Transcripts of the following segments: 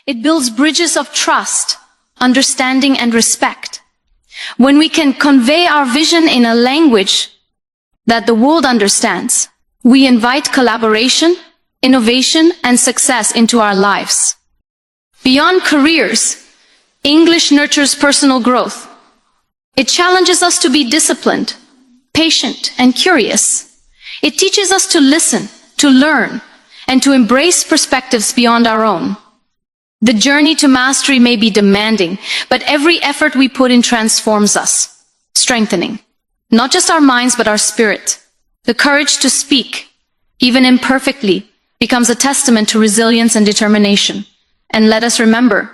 It builds bridges of trust, understanding, and respect. When we can convey our vision in a language that the world understands, we invite collaboration, innovation, and success into our lives. Beyond careers, English nurtures personal growth. It challenges us to be disciplined, patient, and curious. It teaches us to listen, to learn, and to embrace perspectives beyond our own. The journey to mastery may be demanding, but every effort we put in transforms us, strengthening not just our minds but our spirit. The courage to speak, even imperfectly, becomes a testament to resilience and determination. And let us remember,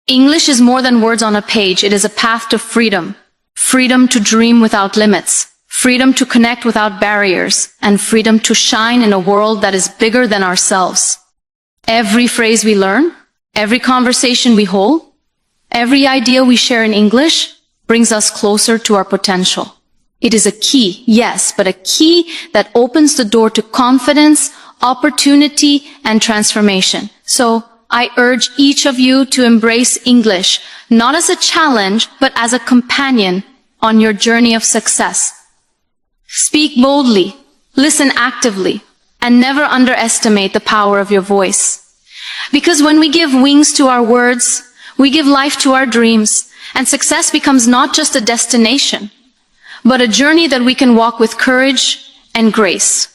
English is more than words on a page. It is a path to freedom. Freedom to dream without limits. Freedom to connect without barriers. And freedom to shine in a world that is bigger than ourselves. Every phrase we learn, every conversation we hold, every idea we share in English brings us closer to our potential. It is a key, yes, but a key that opens the door to confidence, opportunity, and transformation. So, I urge each of you to embrace English, not as a challenge, but as a companion on your journey of success. Speak boldly, listen actively, and never underestimate the power of your voice. Because when we give wings to our words, we give life to our dreams, and success becomes not just a destination, but a journey that we can walk with courage and grace.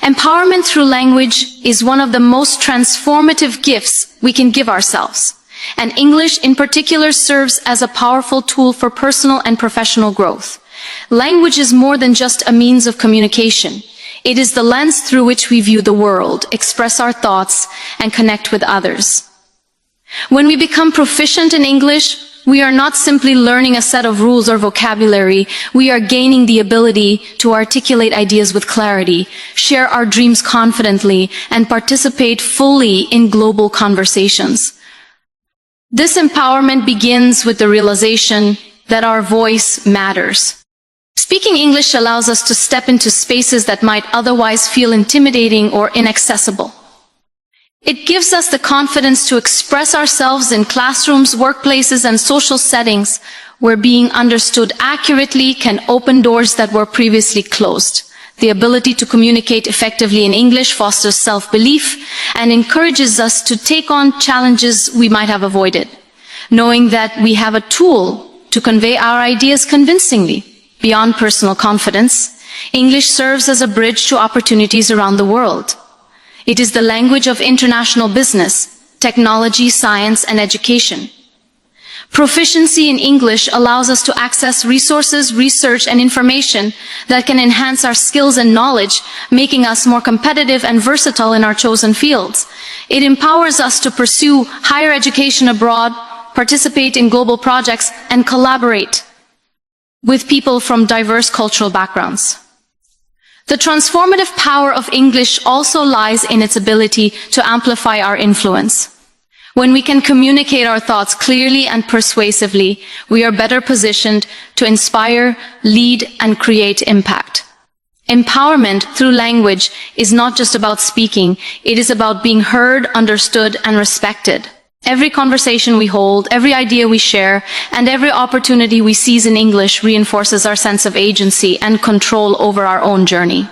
Empowerment through language is one of the most transformative gifts we can give ourselves, and English in particular serves as a powerful tool for personal and professional growth. Language is more than just a means of communication. It is the lens through which we view the world, express our thoughts, and connect with others. When we become proficient in English, we are not simply learning a set of rules or vocabulary. We are gaining the ability to articulate ideas with clarity, share our dreams confidently, and participate fully in global conversations. This empowerment begins with the realization that our voice matters. Speaking English allows us to step into spaces that might otherwise feel intimidating or inaccessible. It gives us the confidence to express ourselves in classrooms, workplaces, and social settings where being understood accurately can open doors that were previously closed. The ability to communicate effectively in English fosters self-belief and encourages us to take on challenges we might have avoided, knowing that we have a tool to convey our ideas convincingly. Beyond personal confidence, English serves as a bridge to opportunities around the world. It is the language of international business, technology, science, and education. Proficiency in English allows us to access resources, research, and information that can enhance our skills and knowledge, making us more competitive and versatile in our chosen fields. It empowers us to pursue higher education abroad, participate in global projects, and collaborate with people from diverse cultural backgrounds. The transformative power of English also lies in its ability to amplify our influence. When we can communicate our thoughts clearly and persuasively, we are better positioned to inspire, lead, and create impact. Empowerment through language is not just about speaking, it is about being heard, understood, and respected. Every conversation we hold, every idea we share, and every opportunity we seize in English reinforces our sense of agency and control over our own journey.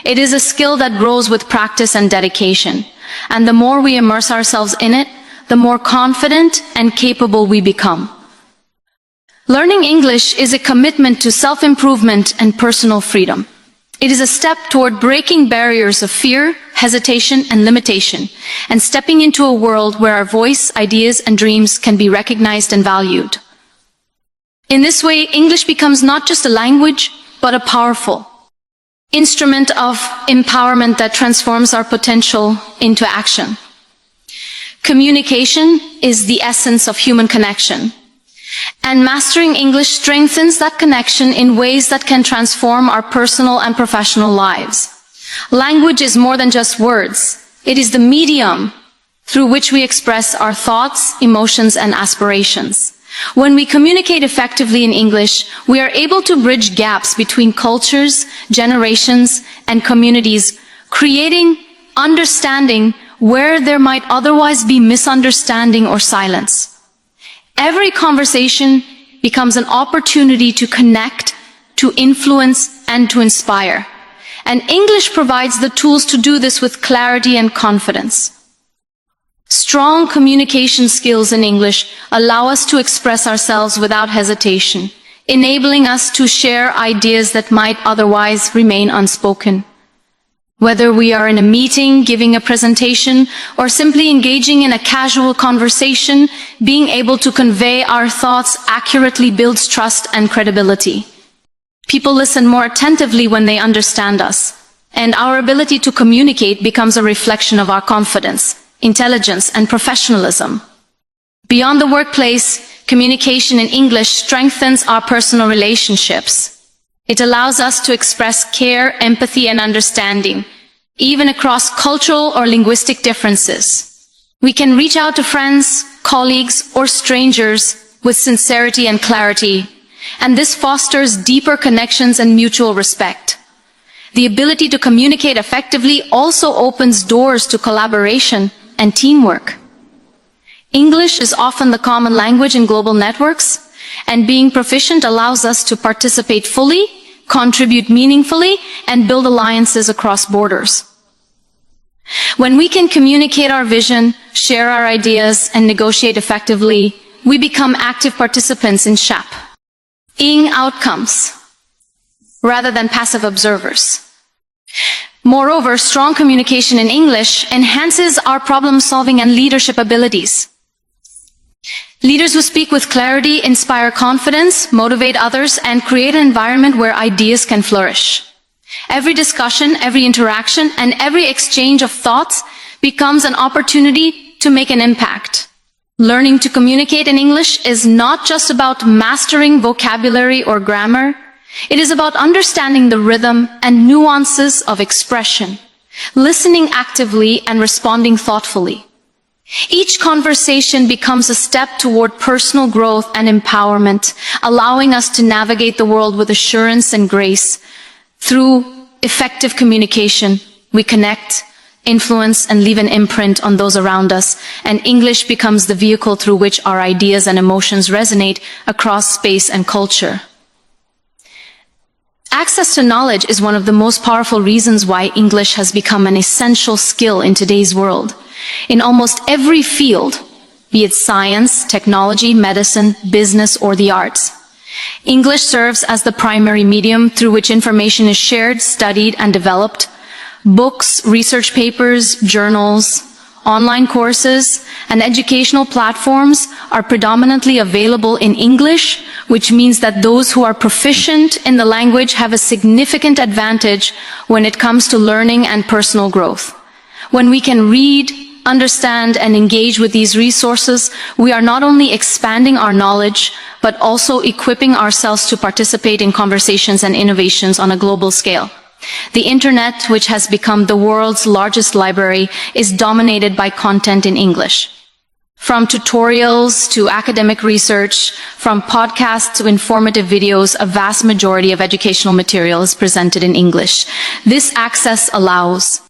It is a skill that grows with practice and dedication, and the more we immerse ourselves in it, the more confident and capable we become. Learning English is a commitment to self-improvement and personal freedom. It is a step toward breaking barriers of fear, hesitation, and limitation, and stepping into a world where our voice, ideas, and dreams can be recognized and valued. In this way, English becomes not just a language, but a powerful instrument of empowerment that transforms our potential into action. Communication is the essence of human connection, and mastering English strengthens that connection in ways that can transform our personal and professional lives. Language is more than just words. It is the medium through which we express our thoughts, emotions, and aspirations. When we communicate effectively in English, we are able to bridge gaps between cultures, generations, and communities, creating understanding where there might otherwise be misunderstanding or silence. Every conversation becomes an opportunity to connect, to influence, and to inspire. And English provides the tools to do this with clarity and confidence. Strong communication skills in English allow us to express ourselves without hesitation, enabling us to share ideas that might otherwise remain unspoken. Whether we are in a meeting, giving a presentation, or simply engaging in a casual conversation, being able to convey our thoughts accurately builds trust and credibility. People listen more attentively when they understand us, and our ability to communicate becomes a reflection of our confidence, intelligence, and professionalism. Beyond the workplace, communication in English strengthens our personal relationships. It allows us to express care, empathy, and understanding, even across cultural or linguistic differences. We can reach out to friends, colleagues, or strangers with sincerity and clarity, and this fosters deeper connections and mutual respect. The ability to communicate effectively also opens doors to collaboration and teamwork. English is often the common language in global networks, and being proficient allows us to participate fully, contribute meaningfully, and build alliances across borders. When we can communicate our vision, share our ideas, and negotiate effectively, we become active participants in shaping outcomes rather than passive observers. Moreover, strong communication in English enhances our problem-solving and leadership abilities. Leaders who speak with clarity inspire confidence, motivate others, and create an environment where ideas can flourish. Every discussion, every interaction, and every exchange of thoughts becomes an opportunity to make an impact. Learning to communicate in English is not just about mastering vocabulary or grammar. It is about understanding the rhythm and nuances of expression, listening actively and responding thoughtfully. Each conversation becomes a step toward personal growth and empowerment, allowing us to navigate the world with assurance and grace. Through effective communication, we connect, influence, and leave an imprint on those around us, and English becomes the vehicle through which our ideas and emotions resonate across space and culture. Access to knowledge is one of the most powerful reasons why English has become an essential skill in today's world. In almost every field, be it science, technology, medicine, business, or the arts, English serves as the primary medium through which information is shared, studied, and developed. Books, research papers, journals, online courses, and educational platforms are predominantly available in English, which means that those who are proficient in the language have a significant advantage when it comes to learning and personal growth. When we can read, understand, and engage with these resources, we are not only expanding our knowledge, but also equipping ourselves to participate in conversations and innovations on a global scale. The Internet, which has become the world's largest library, is dominated by content in English. From tutorials to academic research, from podcasts to informative videos, a vast majority of educational material is presented in English. This access allows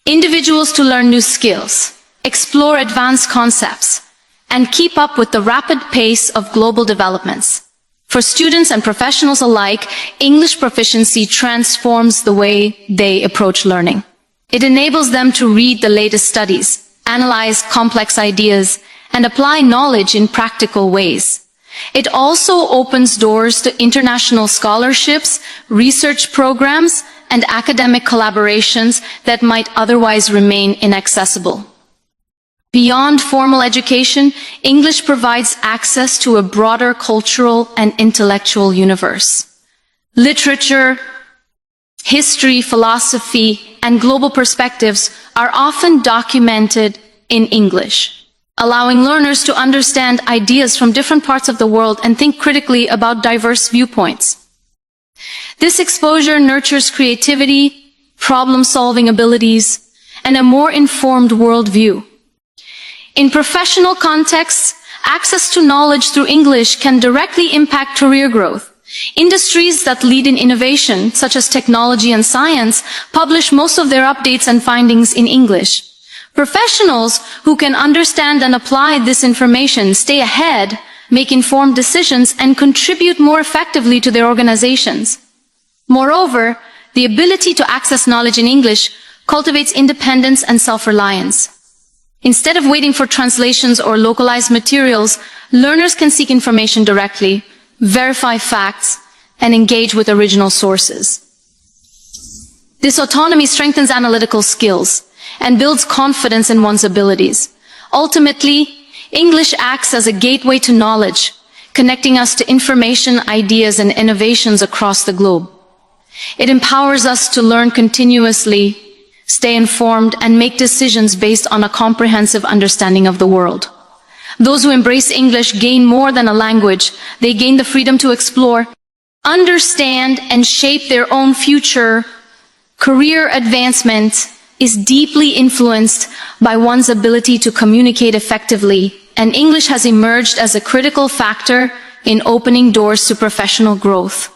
individuals to learn new skills, explore advanced concepts, and keep up with the rapid pace of global developments. For students and professionals alike, English proficiency transforms the way they approach learning. It enables them to read the latest studies, analyze complex ideas, and apply knowledge in practical ways. It also opens doors to international scholarships, research programs, and academic collaborations that might otherwise remain inaccessible. Beyond formal education, English provides access to a broader cultural and intellectual universe. Literature, history, philosophy, and global perspectives are often documented in English, allowing learners to understand ideas from different parts of the world and think critically about diverse viewpoints. This exposure nurtures creativity, problem-solving abilities, and a more informed worldview. In professional contexts, access to knowledge through English can directly impact career growth. Industries that lead in innovation, such as technology and science, publish most of their updates and findings in English. Professionals who can understand and apply this information stay ahead, make informed decisions, and contribute more effectively to their organizations. Moreover, the ability to access knowledge in English cultivates independence and self-reliance. Instead of waiting for translations or localized materials, learners can seek information directly, verify facts, and engage with original sources. This autonomy strengthens analytical skills and builds confidence in one's abilities. Ultimately, English acts as a gateway to knowledge, connecting us to information, ideas, and innovations across the globe. It empowers us to learn continuously, stay informed, and make decisions based on a comprehensive understanding of the world. Those who embrace English gain more than a language. They gain the freedom to explore, understand, and shape their own future. Career advancement is deeply influenced by one's ability to communicate effectively, and English has emerged as a critical factor in opening doors to professional growth.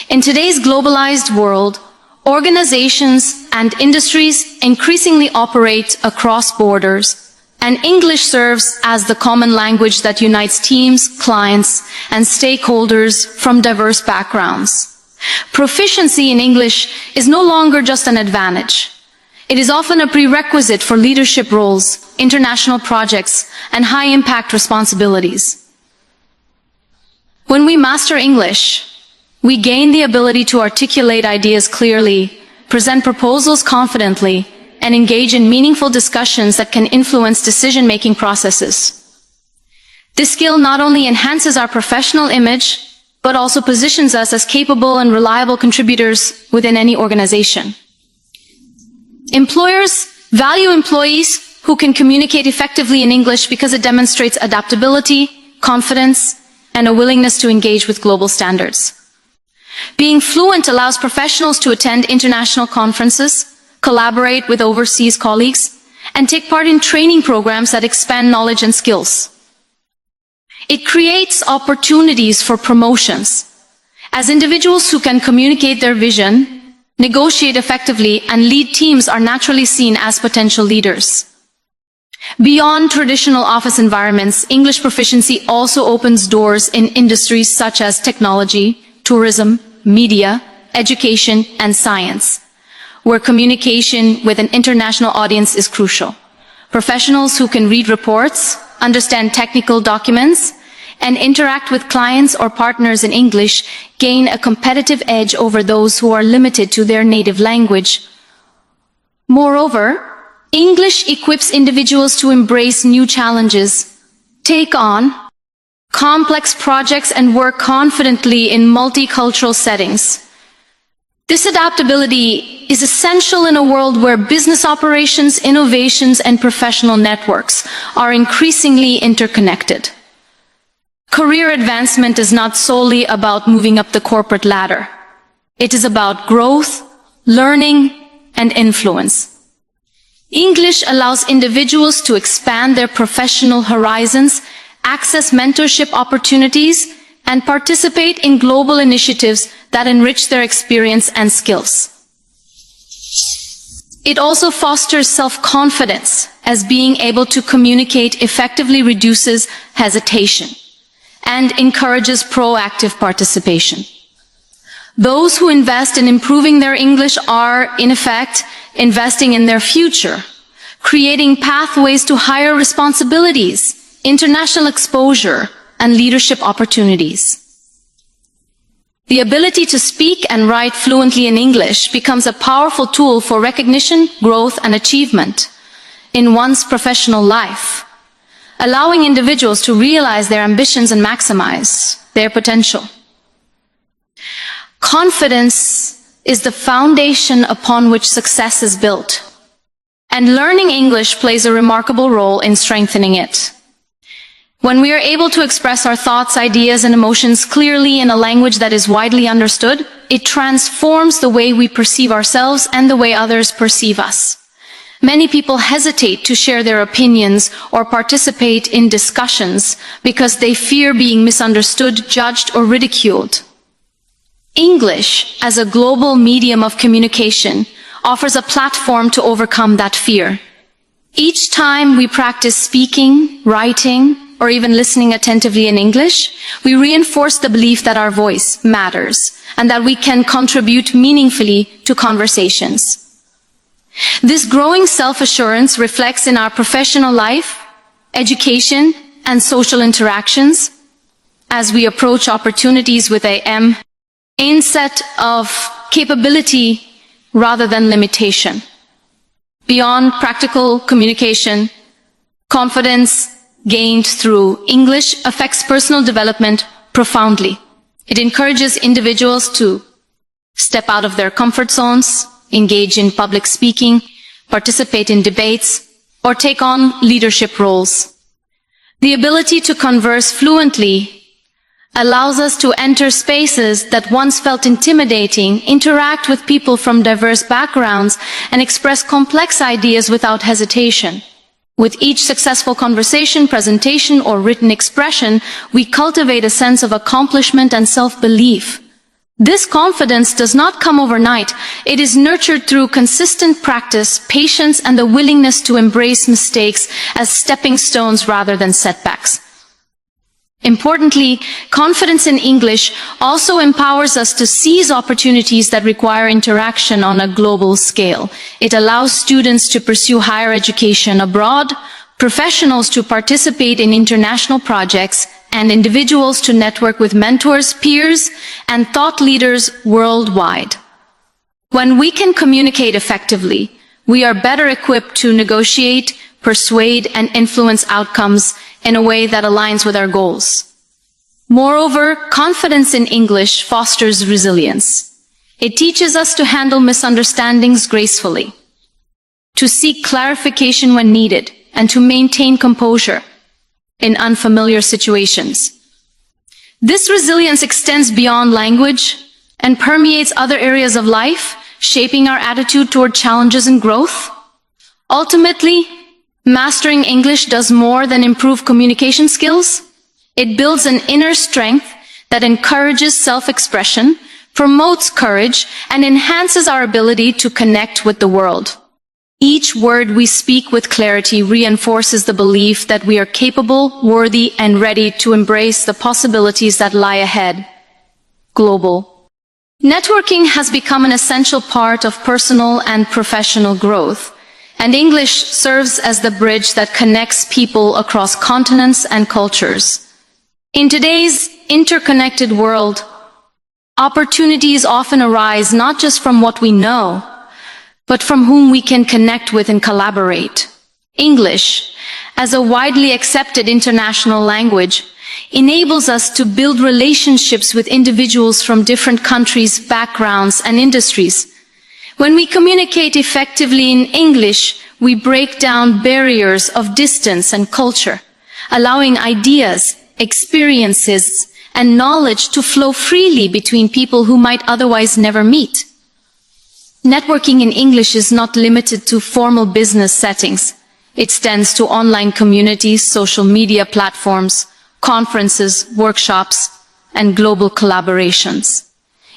In today's globalized world, organizations and industries increasingly operate across borders, and English serves as the common language that unites teams, clients, and stakeholders from diverse backgrounds. Proficiency in English is no longer just an advantage. It is often a prerequisite for leadership roles, international projects, and high-impact responsibilities. When we master English, we gain the ability to articulate ideas clearly, present proposals confidently, and engage in meaningful discussions that can influence decision-making processes. This skill not only enhances our professional image, but also positions us as capable and reliable contributors within any organization. Employers value employees who can communicate effectively in English because it demonstrates adaptability, confidence, and a willingness to engage with global standards. Being fluent allows professionals to attend international conferences, collaborate with overseas colleagues, and take part in training programs that expand knowledge and skills. It creates opportunities for promotions, as individuals who can communicate their vision, negotiate effectively, and lead teams are naturally seen as potential leaders. Beyond traditional office environments, English proficiency also opens doors in industries such as technology, tourism, media, education, and science, where communication with an international audience is crucial. Professionals who can read reports, understand technical documents, and interact with clients or partners in English gain a competitive edge over those who are limited to their native language. Moreover, English equips individuals to embrace new challenges, take on complex projects, and work confidently in multicultural settings. This adaptability is essential in a world where business operations, innovations, and professional networks are increasingly interconnected. Career advancement is not solely about moving up the corporate ladder. It is about growth, learning, and influence. English allows individuals to expand their professional horizons, access mentorship opportunities, and participate in global initiatives that enrich their experience and skills. It also fosters self-confidence, as being able to communicate effectively reduces hesitation and encourages proactive participation. Those who invest in improving their English are, in effect, investing in their future, creating pathways to higher responsibilities, international exposure, and leadership opportunities. The ability to speak and write fluently in English becomes a powerful tool for recognition, growth, and achievement in one's professional life, allowing individuals to realize their ambitions and maximize their potential. Confidence is the foundation upon which success is built, and learning English plays a remarkable role in strengthening it. When we are able to express our thoughts, ideas, and emotions clearly in a language that is widely understood, it transforms the way we perceive ourselves and the way others perceive us. Many people hesitate to share their opinions or participate in discussions because they fear being misunderstood, judged, or ridiculed. English, as a global medium of communication, offers a platform to overcome that fear. Each time we practice speaking, writing, or even listening attentively in English, we reinforce the belief that our voice matters and that we can contribute meaningfully to conversations. This growing self-assurance reflects in our professional life, education, and social interactions as we approach opportunities with a mindset of capability rather than limitation. Beyond practical communication, confidence gained through English affects personal development profoundly. It encourages individuals to step out of their comfort zones, engage in public speaking, participate in debates, or take on leadership roles. The ability to converse fluently allows us to enter spaces that once felt intimidating, interact with people from diverse backgrounds, and express complex ideas without hesitation. With each successful conversation, presentation, or written expression, we cultivate a sense of accomplishment and self-belief. This confidence does not come overnight. It is nurtured through consistent practice, patience, and the willingness to embrace mistakes as stepping stones rather than setbacks. Importantly, confidence in English also empowers us to seize opportunities that require interaction on a global scale. It allows students to pursue higher education abroad, professionals to participate in international projects, and individuals to network with mentors, peers, and thought leaders worldwide. When we can communicate effectively, we are better equipped to negotiate, persuade, and influence outcomes in a way that aligns with our goals. Moreover, confidence in English fosters resilience. It teaches us to handle misunderstandings gracefully, to seek clarification when needed, and to maintain composure in unfamiliar situations. This resilience extends beyond language and permeates other areas of life, shaping our attitude toward challenges and growth. Ultimately, mastering English does more than improve communication skills. It builds an inner strength that encourages self-expression, promotes courage, and enhances our ability to connect with the world. Each word we speak with clarity reinforces the belief that we are capable, worthy, and ready to embrace the possibilities that lie ahead. Global. Networking has become an essential part of personal and professional growth, and English serves as the bridge that connects people across continents and cultures. In today's interconnected world, opportunities often arise not just from what we know, but from whom we can connect with and collaborate. English, as a widely accepted international language, enables us to build relationships with individuals from different countries, backgrounds, and industries. When we communicate effectively in English, we break down barriers of distance and culture, allowing ideas, experiences, and knowledge to flow freely between people who might otherwise never meet. Networking in English is not limited to formal business settings. It extends to online communities, social media platforms, conferences, workshops, and global collaborations.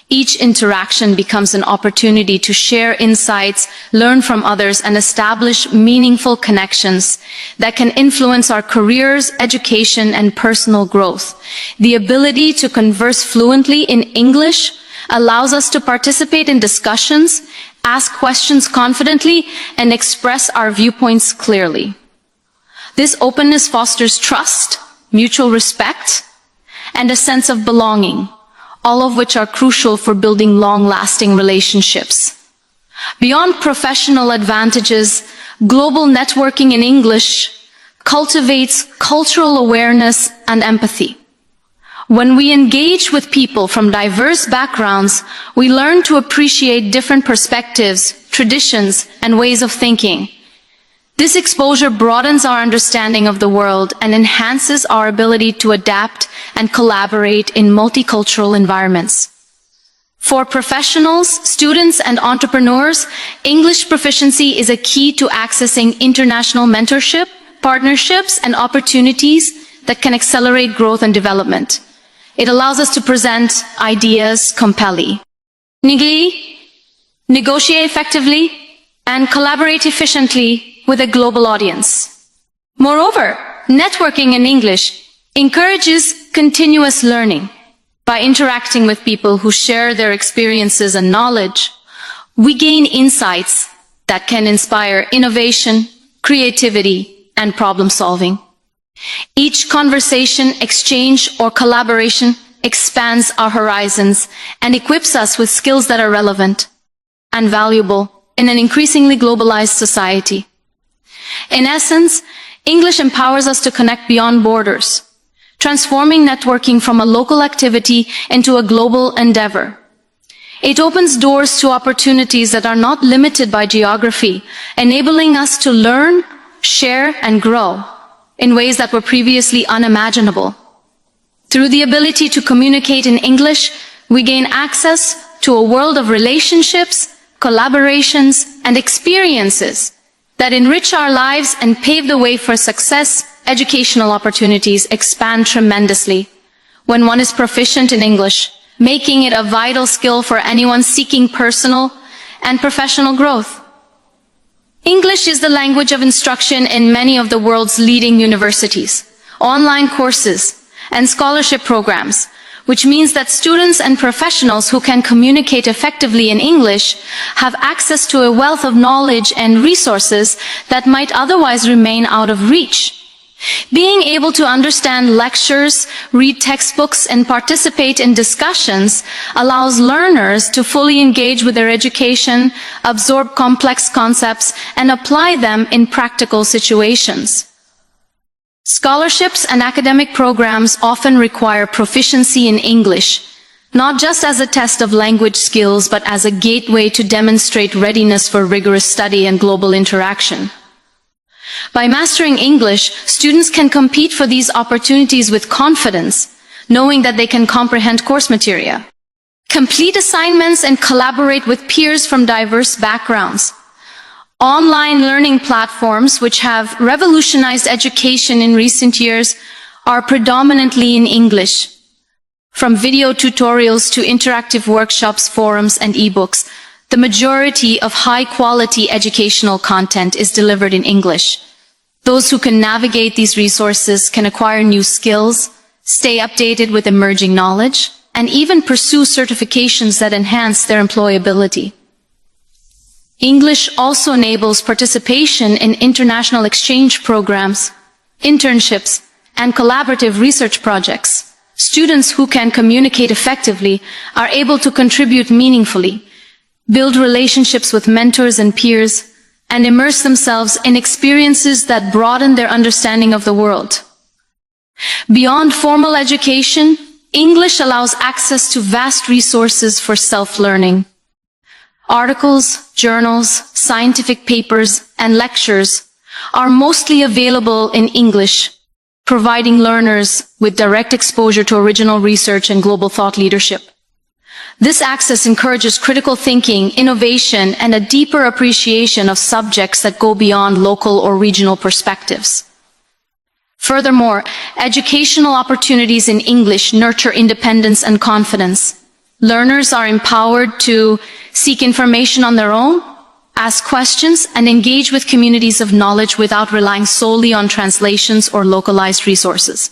Each interaction becomes an opportunity to share insights, learn from others, and establish meaningful connections that can influence our careers, education, and personal growth. The ability to converse fluently in English allows us to participate in discussions, ask questions confidently, and express our viewpoints clearly. This openness fosters trust, mutual respect, and a sense of belonging, all of which are crucial for building long-lasting relationships. Beyond professional advantages, global networking in English cultivates cultural awareness and empathy. When we engage with people from diverse backgrounds, we learn to appreciate different perspectives, traditions, and ways of thinking. This exposure broadens our understanding of the world and enhances our ability to adapt and collaborate in multicultural environments. For professionals, students, and entrepreneurs, English proficiency is a key to accessing international mentorship, partnerships, and opportunities that can accelerate growth and development. It allows us to present ideas compellingly, negotiate effectively, and collaborate efficiently with a global audience. Moreover, networking in English encourages continuous learning. By interacting with people who share their experiences and knowledge, we gain insights that can inspire innovation, creativity, and problem solving. Each conversation, exchange, or collaboration expands our horizons and equips us with skills that are relevant and valuable in an increasingly globalized society. In essence, English empowers us to connect beyond borders, transforming networking from a local activity into a global endeavor. It opens doors to opportunities that are not limited by geography, enabling us to learn, share, and grow in ways that were previously unimaginable. Through the ability to communicate in English, we gain access to a world of relationships, collaborations, and experiences that enrich our lives and pave the way for success. Educational opportunities expand tremendously when one is proficient in English, making it a vital skill for anyone seeking personal and professional growth. English is the language of instruction in many of the world's leading universities, online courses, and scholarship programs, which means that students and professionals who can communicate effectively in English have access to a wealth of knowledge and resources that might otherwise remain out of reach. Being able to understand lectures, read textbooks, and participate in discussions allows learners to fully engage with their education, absorb complex concepts, and apply them in practical situations. Scholarships and academic programs often require proficiency in English, not just as a test of language skills, but as a gateway to demonstrate readiness for rigorous study and global interaction. By mastering English, students can compete for these opportunities with confidence, knowing that they can comprehend course material, complete assignments, and collaborate with peers from diverse backgrounds. Online learning platforms, which have revolutionized education in recent years, are predominantly in English. From video tutorials to interactive workshops, forums, and ebooks, the majority of high-quality educational content is delivered in English. Those who can navigate these resources can acquire new skills, stay updated with emerging knowledge, and even pursue certifications that enhance their employability. English also enables participation in international exchange programs, internships, and collaborative research projects. Students who can communicate effectively are able to contribute meaningfully, build relationships with mentors and peers, and immerse themselves in experiences that broaden their understanding of the world. Beyond formal education, English allows access to vast resources for self-learning. Articles, journals, scientific papers, and lectures are mostly available in English, providing learners with direct exposure to original research and global thought leadership. This access encourages critical thinking, innovation, and a deeper appreciation of subjects that go beyond local or regional perspectives. Furthermore, educational opportunities in English nurture independence and confidence. Learners are empowered to seek information on their own, ask questions, and engage with communities of knowledge without relying solely on translations or localized resources.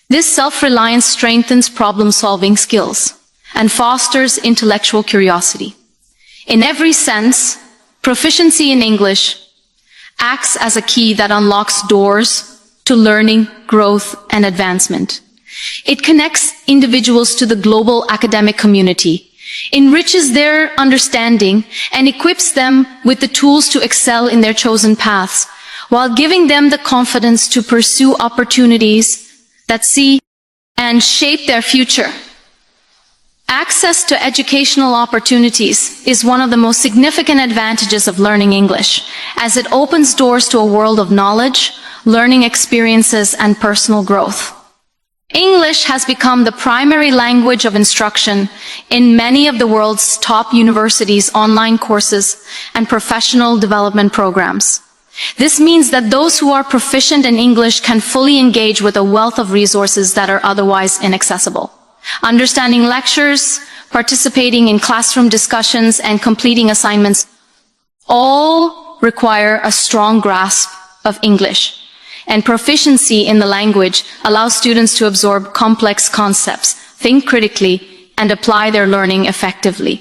This self-reliance strengthens problem-solving skills and fosters intellectual curiosity. In every sense, proficiency in English acts as a key that unlocks doors to learning, growth, and advancement. It connects individuals to the global academic community, enriches their understanding, and equips them with the tools to excel in their chosen paths, while giving them the confidence to pursue opportunities that see and shape their future. Access to educational opportunities is one of the most significant advantages of learning English, as it opens doors to a world of knowledge, learning experiences, and personal growth. English has become the primary language of instruction in many of the world's top universities' online courses and professional development programs. This means that those who are proficient in English can fully engage with a wealth of resources that are otherwise inaccessible. Understanding lectures, participating in classroom discussions, and completing assignments all require a strong grasp of English, and proficiency in the language allows students to absorb complex concepts, think critically, and apply their learning effectively.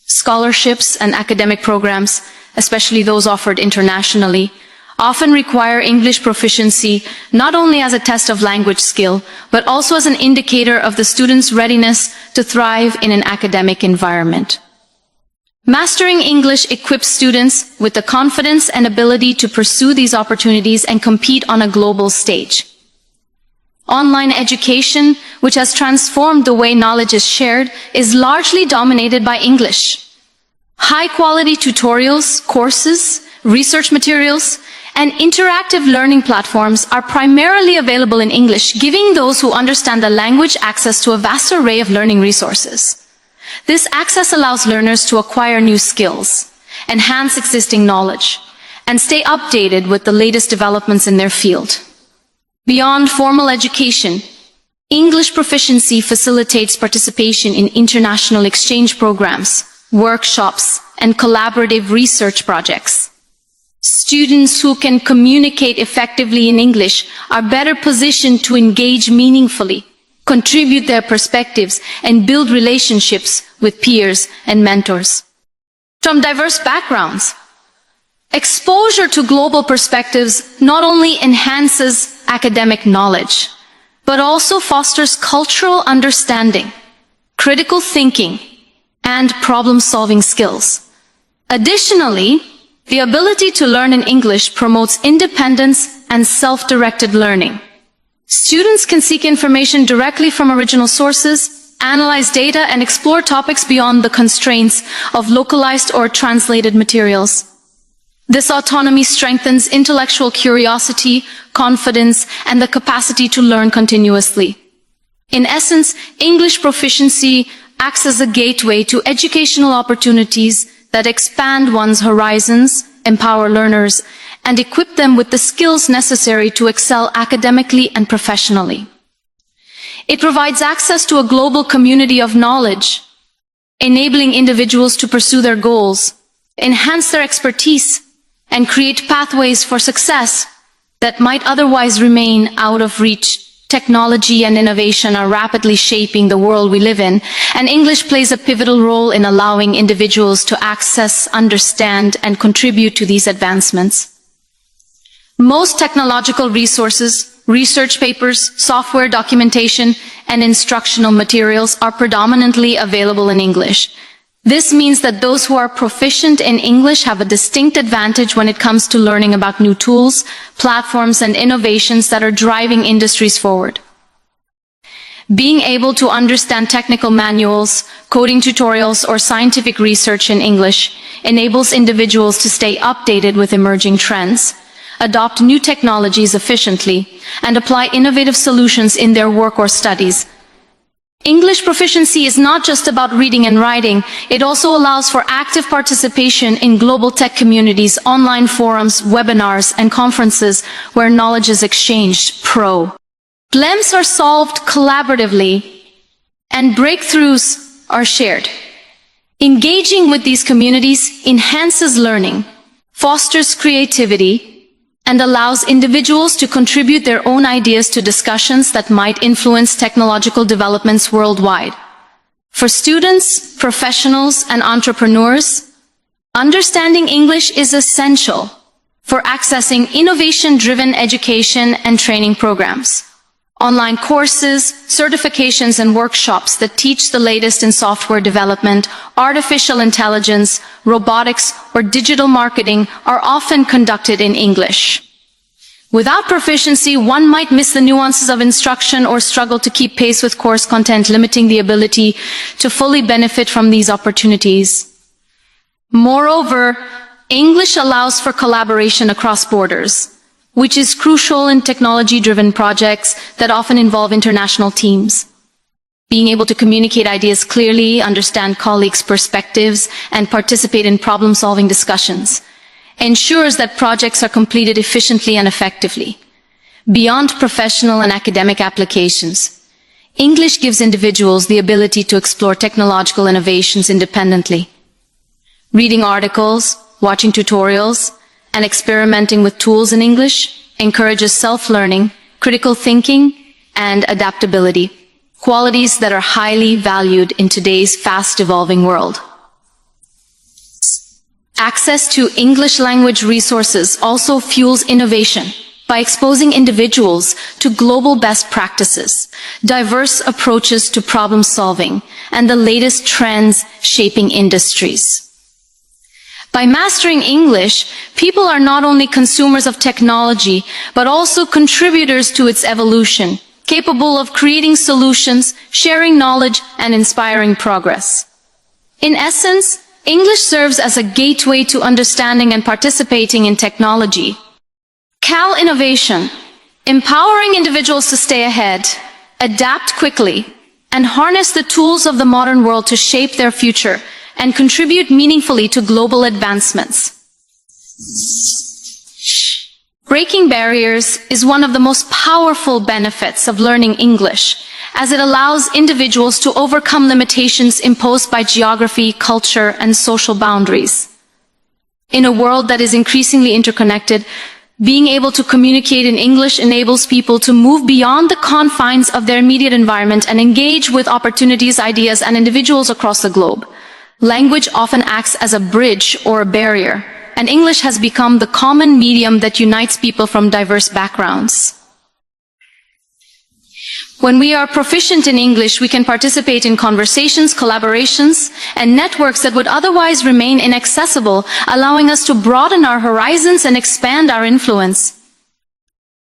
Scholarships and academic programs, especially those offered internationally, often require English proficiency not only as a test of language skill, but also as an indicator of the student's readiness to thrive in an academic environment. Mastering English equips students with the confidence and ability to pursue these opportunities and compete on a global stage. Online education, which has transformed the way knowledge is shared, is largely dominated by English. High-quality tutorials, courses, research materials, and interactive learning platforms are primarily available in English, giving those who understand the language access to a vast array of learning resources. This access allows learners to acquire new skills, enhance existing knowledge, and stay updated with the latest developments in their field. Beyond formal education, English proficiency facilitates participation in international exchange programs, workshops, and collaborative research projects. Students who can communicate effectively in English are better positioned to engage meaningfully, contribute their perspectives, and build relationships with peers and mentors. From diverse backgrounds, exposure to global perspectives not only enhances academic knowledge, but also fosters cultural understanding, critical thinking, and problem-solving skills. Additionally, the ability to learn in English promotes independence and self-directed learning. Students can seek information directly from original sources, analyze data, and explore topics beyond the constraints of localized or translated materials. This autonomy strengthens intellectual curiosity, confidence, and the capacity to learn continuously. In essence, English proficiency acts as a gateway to educational opportunities that expand one's horizons, empower learners, and equip them with the skills necessary to excel academically and professionally. It provides access to a global community of knowledge, enabling individuals to pursue their goals, enhance their expertise, and create pathways for success that might otherwise remain out of reach. Technology and innovation are rapidly shaping the world we live in, and English plays a pivotal role in allowing individuals to access, understand, and contribute to these advancements. Most technological resources, research papers, software documentation, and instructional materials are predominantly available in English. This means that those who are proficient in English have a distinct advantage when it comes to learning about new tools, platforms, and innovations that are driving industries forward. Being able to understand technical manuals, coding tutorials, or scientific research in English enables individuals to stay updated with emerging trends, adopt new technologies efficiently, and apply innovative solutions in their work or studies. English proficiency is not just about reading and writing, it also allows for active participation in global tech communities, online forums, webinars, and conferences where knowledge is exchanged. Problems are solved collaboratively, and breakthroughs are shared. Engaging with these communities enhances learning, fosters creativity, and allows individuals to contribute their own ideas to discussions that might influence technological developments worldwide. For students, professionals, and entrepreneurs, understanding English is essential for accessing innovation-driven education and training programs. Online courses, certifications, and workshops that teach the latest in software development, artificial intelligence, robotics, or digital marketing are often conducted in English. Without proficiency, one might miss the nuances of instruction or struggle to keep pace with course content, limiting the ability to fully benefit from these opportunities. Moreover, English allows for collaboration across borders, which is crucial in technology-driven projects that often involve international teams. Being able to communicate ideas clearly, understand colleagues' perspectives, and participate in problem-solving discussions ensures that projects are completed efficiently and effectively. Beyond professional and academic applications, English gives individuals the ability to explore technological innovations independently. Reading articles, watching tutorials, and experimenting with tools in English encourages self-learning, critical thinking, and adaptability, qualities that are highly valued in today's fast-evolving world. Access to English language resources also fuels innovation by exposing individuals to global best practices, diverse approaches to problem solving, and the latest trends shaping industries. By mastering English, people are not only consumers of technology, but also contributors to its evolution, capable of creating solutions, sharing knowledge, and inspiring progress. In essence, English serves as a gateway to understanding and participating in technology. Cal innovation, empowering individuals to stay ahead, adapt quickly, and harness the tools of the modern world to shape their future and contribute meaningfully to global advancements. Breaking barriers is one of the most powerful benefits of learning English, as it allows individuals to overcome limitations imposed by geography, culture, and social boundaries. In a world that is increasingly interconnected, being able to communicate in English enables people to move beyond the confines of their immediate environment and engage with opportunities, ideas, and individuals across the globe. Language often acts as a bridge or a barrier, and English has become the common medium that unites people from diverse backgrounds. When we are proficient in English, we can participate in conversations, collaborations, and networks that would otherwise remain inaccessible, allowing us to broaden our horizons and expand our influence.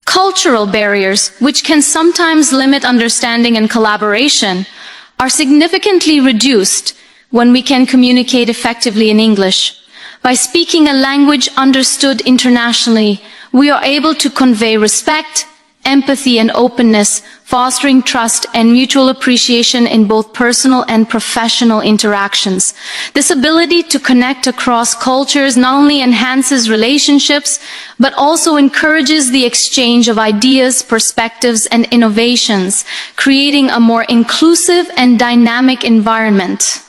Cultural barriers, which can sometimes limit understanding and collaboration, are significantly reduced when we can communicate effectively in English. By speaking a language understood internationally, we are able to convey respect, empathy, and openness, fostering trust and mutual appreciation in both personal and professional interactions. This ability to connect across cultures not only enhances relationships, but also encourages the exchange of ideas, perspectives, and innovations, creating a more inclusive and dynamic environment.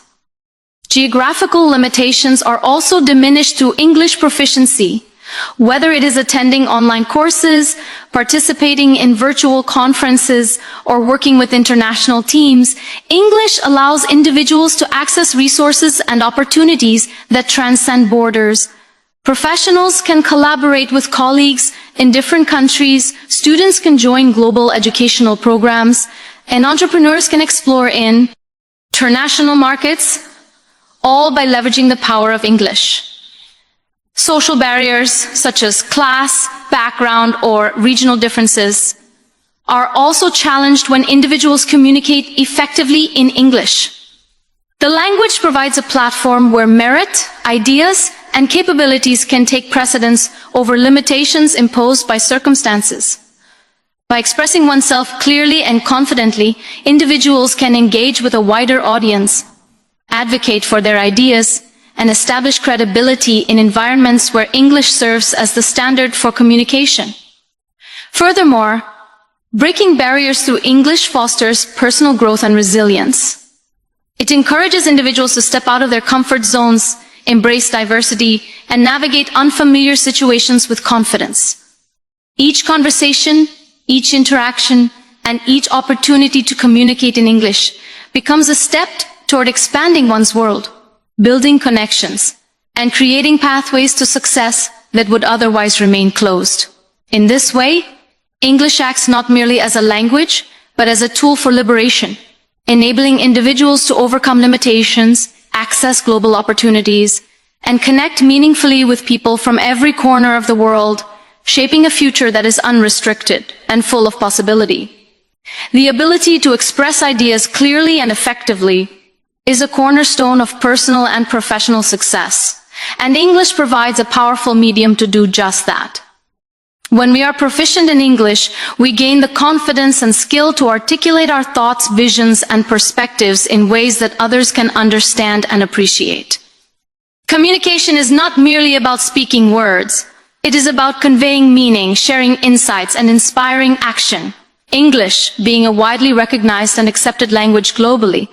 Geographical limitations are also diminished through English proficiency. Whether it is attending online courses, participating in virtual conferences, or working with international teams, English allows individuals to access resources and opportunities that transcend borders. Professionals can collaborate with colleagues in different countries, students can join global educational programs, and entrepreneurs can explore in international markets, all by leveraging the power of English. Social barriers, such as class, background, or regional differences, are also challenged when individuals communicate effectively in English. The language provides a platform where merit, ideas, and capabilities can take precedence over limitations imposed by circumstances. By expressing oneself clearly and confidently, individuals can engage with a wider audience, advocate for their ideas, and establish credibility in environments where English serves as the standard for communication. Furthermore, breaking barriers through English fosters personal growth and resilience. It encourages individuals to step out of their comfort zones, embrace diversity, and navigate unfamiliar situations with confidence. Each conversation, each interaction, and each opportunity to communicate in English becomes a step toward expanding one's world, building connections, and creating pathways to success that would otherwise remain closed. In this way, English acts not merely as a language, but as a tool for liberation, enabling individuals to overcome limitations, access global opportunities, and connect meaningfully with people from every corner of the world, shaping a future that is unrestricted and full of possibility. The ability to express ideas clearly and effectively is a cornerstone of personal and professional success, and English provides a powerful medium to do just that. When we are proficient in English, we gain the confidence and skill to articulate our thoughts, visions, and perspectives in ways that others can understand and appreciate. Communication is not merely about speaking words. It is about conveying meaning, sharing insights, and inspiring action. English, being a widely recognized and accepted language globally,